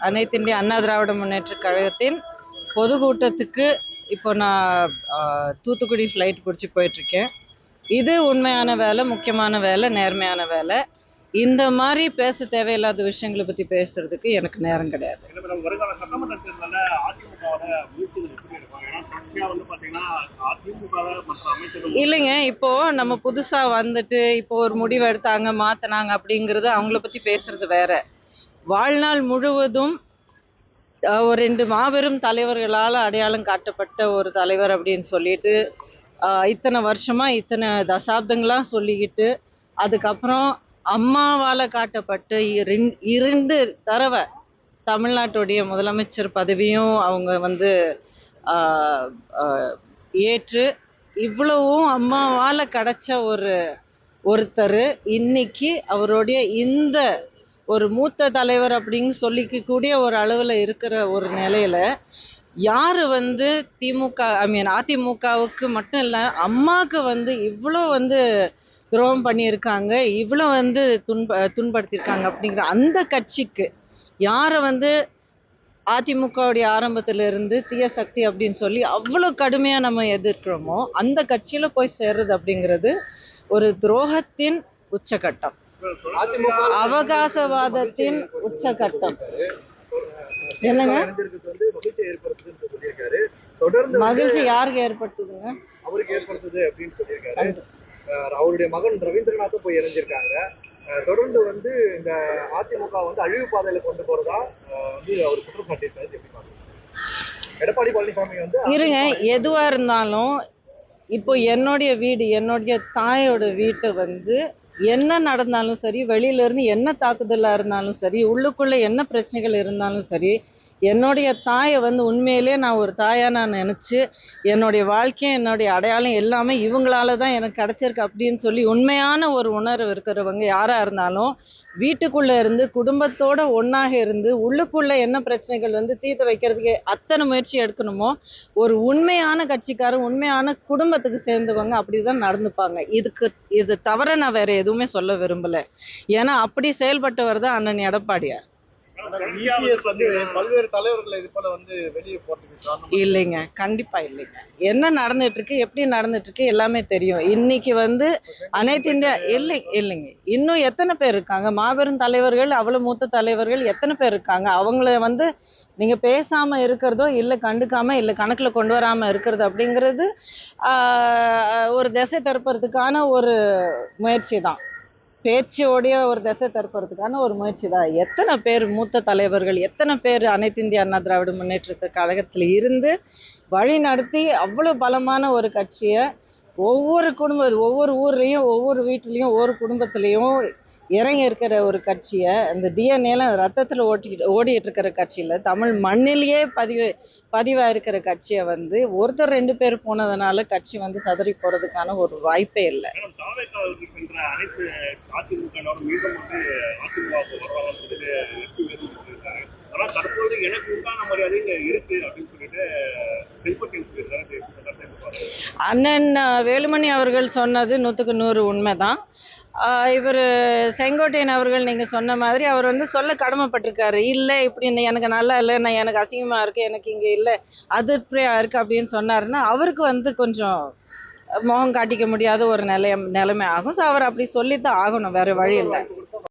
அனைத்து இந்திய அண்ணா திராவிட முன்னேற்ற கழகத்தின் பொதுக்கூட்டத்துக்கு இப்போ நான் தூத்துக்குடி ஃப்ளைட் பிடிச்சி போயிட்டுருக்கேன். இது உண்மையான வேலை, முக்கியமான வேலை, நேர்மையான வேலை. இந்த மாதிரி பேச தேவையில்லாத விஷயங்களை பற்றி பேசுறதுக்கு எனக்கு நேரம் கிடையாது. இல்லைங்க, இப்போ நம்ம புதுசா வந்துட்டு இப்போ ஒரு முடிவு எடுத்தாங்க, மாத்தினாங்க அப்படிங்கிறது அவங்கள பத்தி பேசுறது வேற. வாழ்நாள் முழுவதும் ஒரு 2 மாபெரும் தலைவர்களால் அடையாளம் காட்டப்பட்ட ஒரு தலைவர் அப்படின்னு சொல்லிட்டு இத்தனை வருஷமா இத்தனை தசாப்தங்களா சொல்லிக்கிட்டு, அதுக்கப்புறம் அம்மாவால் காட்டப்பட்ட 2 தடவை தமிழ்நாட்டுடைய முதலமைச்சர் பதவியும் அவங்க வந்து ஏற்று இவ்வளவும் அம்மாவால் கிடைச்ச ஒருத்தர் இன்னைக்கு அவருடைய இந்த ஒரு மூத்த தலைவர் அப்படின்னு சொல்லிக்கக்கூடிய ஒரு அளவில் இருக்கிற ஒரு நிலையில யார் வந்து அதிமுகவுக்கு மட்டும் இல்லை, அம்மாவுக்கு வந்து இவ்வளோ வந்து துரோகம் பண்ணியிருக்காங்க, இவ்வளோ வந்து துன்படுத்தியிருக்காங்க அப்படிங்கிற அந்த கட்சிக்கு யாரை வந்து அதிமுகவுடைய ஆரம்பத்திலிருந்து தீய சக்தி அப்படின்னு சொல்லி அவ்வளோ கடுமையாக நம்ம எதிர்க்கிறோமோ அந்த கட்சியில் போய் சேர்றது அப்படிங்கிறது ஒரு துரோகத்தின் உச்சகட்டம், அவகாசவாதத்தின் உச்சகட்டம். என்னங்க மகிழ்ச்சி யாருக்கு ஏற்படுத்துதுங்க? அவருக்கு ஏற்படுத்துது அப்படின்னு சொல்லியிருக்காரு. அவருடைய மகன் ரவீந்திரநாத்தும் போய் இணைஞ்சிருக்காங்க. தொடர்ந்து வந்து இந்த அதிமுக வந்து அழிவு பாதையில கொண்டு போறதா வந்து அவர் குற்றம் சாட்டியிருக்காரு. எப்படி பாருங்க எடப்பாடி பழனிசாமி வந்து இருங்க, எதுவா இருந்தாலும் இப்போ என்னுடைய வீடு, என்னுடைய தாயோட வீட்டை வந்து என்ன நடந்தாலும் சரி, வெளியில இருந்து என்ன தாக்குதலா இருந்தாலும் சரி, உள்ளுக்குள்ள என்ன பிரச்சனைகள் இருந்தாலும் சரி, என்னுடைய தாயை வந்து உண்மையிலே நான் ஒரு தாயா நான் நினைச்சு என்னுடைய வாழ்க்கையும் என்னுடைய அடையாளம் எல்லாமே இவங்களால தான் எனக்கு கிடைச்சிருக்கு அப்படின்னு சொல்லி உண்மையான ஒரு உணர்வு இருக்கிறவங்க யாரா இருந்தாலும் வீட்டுக்குள்ள இருந்து குடும்பத்தோட ஒன்னாக இருந்து உள்ளுக்குள்ள என்ன பிரச்சனைகள் வந்து தீர்த்து வைக்கிறதுக்கு அத்தனை முயற்சி எடுக்கணுமோ ஒரு உண்மையான கட்சிக்காரன், உண்மையான குடும்பத்துக்கு சேர்ந்தவங்க அப்படிதான் நடந்துப்பாங்க. இது தவிர நான் வேற எதுவுமே சொல்ல விரும்பல. ஏன்னா அப்படி செயல்பட்டவர் தான் அண்ணன் எடப்பாடியார். பல்வேறு தலைவர்கள் இது போல வந்து வெளியே போறதுக்கு இல்லைங்க, கண்டிப்பா இல்லைங்க. என்ன நடந்துட்டு இருக்கு, எப்படி நடந்துட்டு இருக்கு எல்லாமே தெரியும். இன்னைக்கு வந்து அனைத்து இந்தியா இல்லைங்க, இன்னும் எத்தனை பேர் இருக்காங்க மாபெரும் தலைவர்கள், அவ்வளவு மூத்த தலைவர்கள் எத்தனை பேர் இருக்காங்க. அவங்கள வந்து நீங்க பேசாம இருக்கிறதோ இல்ல கண்டுக்காம இல்ல கணக்குல கொண்டு வராம இருக்கிறது அப்படிங்கிறது ஒரு திசை திருப்பறதுக்கான ஒரு முயற்சி தான். பேச்சோடைய ஒரு திசை திருப்பறதுக்கான ஒரு முயற்சி தான். எத்தனை பேர் மூத்த தலைவர்கள், எத்தனை பேர் அனைத்து இந்திய அண்ணா திராவிட முன்னேற்ற கழகத்தில் இருந்து வழி நடத்தி அவ்வளோ பலமான ஒரு கட்சியை ஒவ்வொரு ஊர்லேயும் ஒவ்வொரு வீட்டிலையும் ஒவ்வொரு குடும்பத்திலையும் இறங்கி இருக்கிற ஒரு கட்சியை, இந்த டிஎன்ஏலாம் ரத்தத்தில் ஓடிட்டு இருக்கிற கட்சியில் தமிழ் மண்ணிலேயே பதிவாக இருக்கிற கட்சியை வந்து ஒருத்தர் 2 பேர் போனதுனால கட்சி வந்து சதறி போகிறதுக்கான ஒரு வாய்ப்பே இல்லை. அண்ணன் வேலுமணி அவர்கள் சொன்னது 100க்கு 100 உண்மைதான். இவர் செங்கோட்டையன் அவர்கள் நீங்கள் சொன்ன மாதிரி அவர் வந்து சொல்ல கடமைப்பட்டிருக்காரு. இல்லை இப்படி எனக்கு நல்லா இல்லை, நான் எனக்கு அசிங்கமாக இருக்குது, எனக்கு இங்கே இல்லை, அதிருப்தியாக இருக்குது அப்படின்னு சொன்னாருன்னா அவருக்கு வந்து கொஞ்சம் முகம் காட்டிக்க முடியாத ஒரு நிலைமை ஆகும். ஸோ அவர் அப்படி சொல்லித்தான் ஆகணும், வேறு வழி இல்லை.